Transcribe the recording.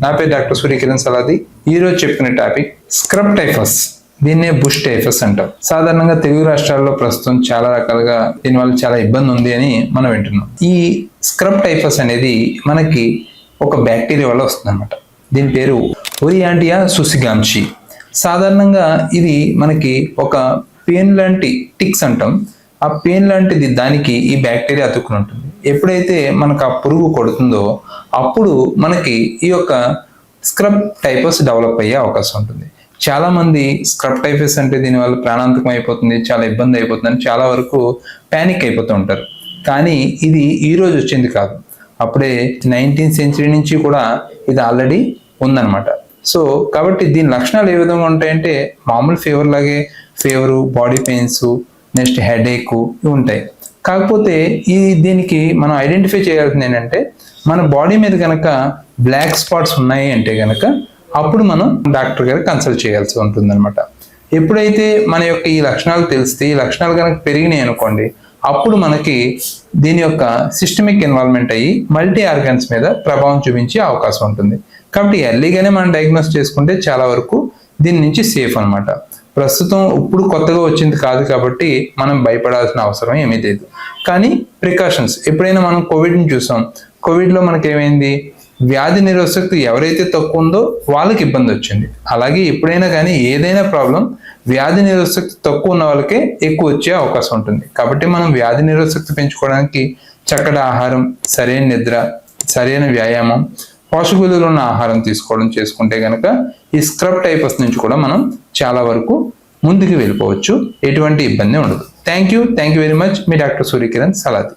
నా పేరు డాక్టర్ సూర్యకిరణ్ సలాది. ఈ రోజు చెప్పుకునే టాపిక్ స్క్రబ్ టైఫస్. దీన్నే బుష్ టైఫస్ అంటాం. సాధారణంగా తెలుగు రాష్ట్రాల్లో ప్రస్తుతం చాలా రకాలుగా దీనివల్ల చాలా ఇబ్బంది ఉంది అని మనం వింటున్నాం. ఈ స్క్రబ్ టైఫస్ అనేది మనకి ఒక బ్యాక్టీరియా వల్ల వస్తుంది అనమాట. దీని పేరు ఓరియాంటియా సుసిగాంషి. సాధారణంగా ఇది మనకి ఒక పెయిన్ లాంటి టిక్స్ అంటాం. ఆ పెయిన్ లాంటిది దానికి ఈ బ్యాక్టీరియా అతుక్కుని ఉంటుంది. ఎప్పుడైతే మనకు ఆ పురుగు కొడుతుందో అప్పుడు మనకి ఈ యొక్క స్క్రబ్ టైఫస్ డెవలప్ అయ్యే అవకాశం ఉంటుంది. చాలా మంది స్క్రబ్ టైఫస్ అంటే దీనివల్ల ప్రాణాంతకం అయిపోతుంది, చాలా ఇబ్బంది అయిపోతుంది అని చాలా వరకు ప్యానిక్ అయిపోతూ ఉంటారు. కానీ ఇది ఈ రోజు వచ్చింది కాదు, అప్పుడే 19th సెంచరీ నుంచి కూడా ఇది ఆల్రెడీ ఉందన్నమాట. సో కాబట్టి దీని లక్షణాలు ఏ విధంగా ఉంటాయంటే మామూలు ఫీవర్ లాగే fever, body pains, next headache ఉంటాయి. కాకపోతే దీనికి మనం ఐడెంటిఫై చేయాల్సింది ఏంటంటే మన బాడీ మీద కనుక బ్లాక్ స్పాట్స్ ఉన్నాయి అంటే కనుక అప్పుడు మనం డాక్టర్ గారు కన్సల్ట్ చేయాల్సి ఉంటుంది అనమాట. ఎప్పుడైతే మన యొక్క ఈ లక్షణాలు తెలిస్తే, ఈ లక్షణాలు కనుక పెరిగినాయి అనుకోండి, అప్పుడు మనకి దీని యొక్క సిస్టమిక్ ఇన్వాల్వ్మెంట్ అయ్యి మల్టీ ఆర్గన్స్ మీద ప్రభావం చూపించే అవకాశం ఉంటుంది. కాబట్టి ఎర్లీగానే మనం డయాగ్నోస్ చేసుకుంటే చాలా వరకు దీని నుంచి సేఫ్ అనమాట. ప్రస్తుతం ఇప్పుడు కొత్తగా వచ్చింది కాదు కాబట్టి మనం భయపడాల్సిన అవసరం ఏమీ లేదు. కానీ ప్రికాషన్స్, ఎప్పుడైనా మనం కోవిడ్ని చూసాం. కోవిడ్లో మనకి ఏమైంది, వ్యాధి నిరోధశక్తి ఎవరైతే తక్కువ ఉందో వాళ్ళకి ఇబ్బంది వచ్చింది. అలాగే ఎప్పుడైనా కానీ ఏదైనా ప్రాబ్లం వ్యాధి నిరోధశక్తి తక్కువ ఉన్న వాళ్ళకే ఎక్కువ వచ్చే అవకాశం ఉంటుంది. కాబట్టి మనం వ్యాధి నిరోధశక్తి పెంచుకోవడానికి చక్కటి ఆహారం, సరైన నిద్ర, సరైన వ్యాయామం, పోషక విలువలు ఉన్న ఆహారం తీసుకోవడం చేసుకుంటే కనుక ఈ స్క్రబ్ టైఫస్ నుంచి కూడా మనం చాలా వరకు ముందుకు వెళ్ళిపోవచ్చు. ఎటువంటి ఇబ్బంది ఉండదు. Thank you very much. Me doctor Surya Kiran Saladi.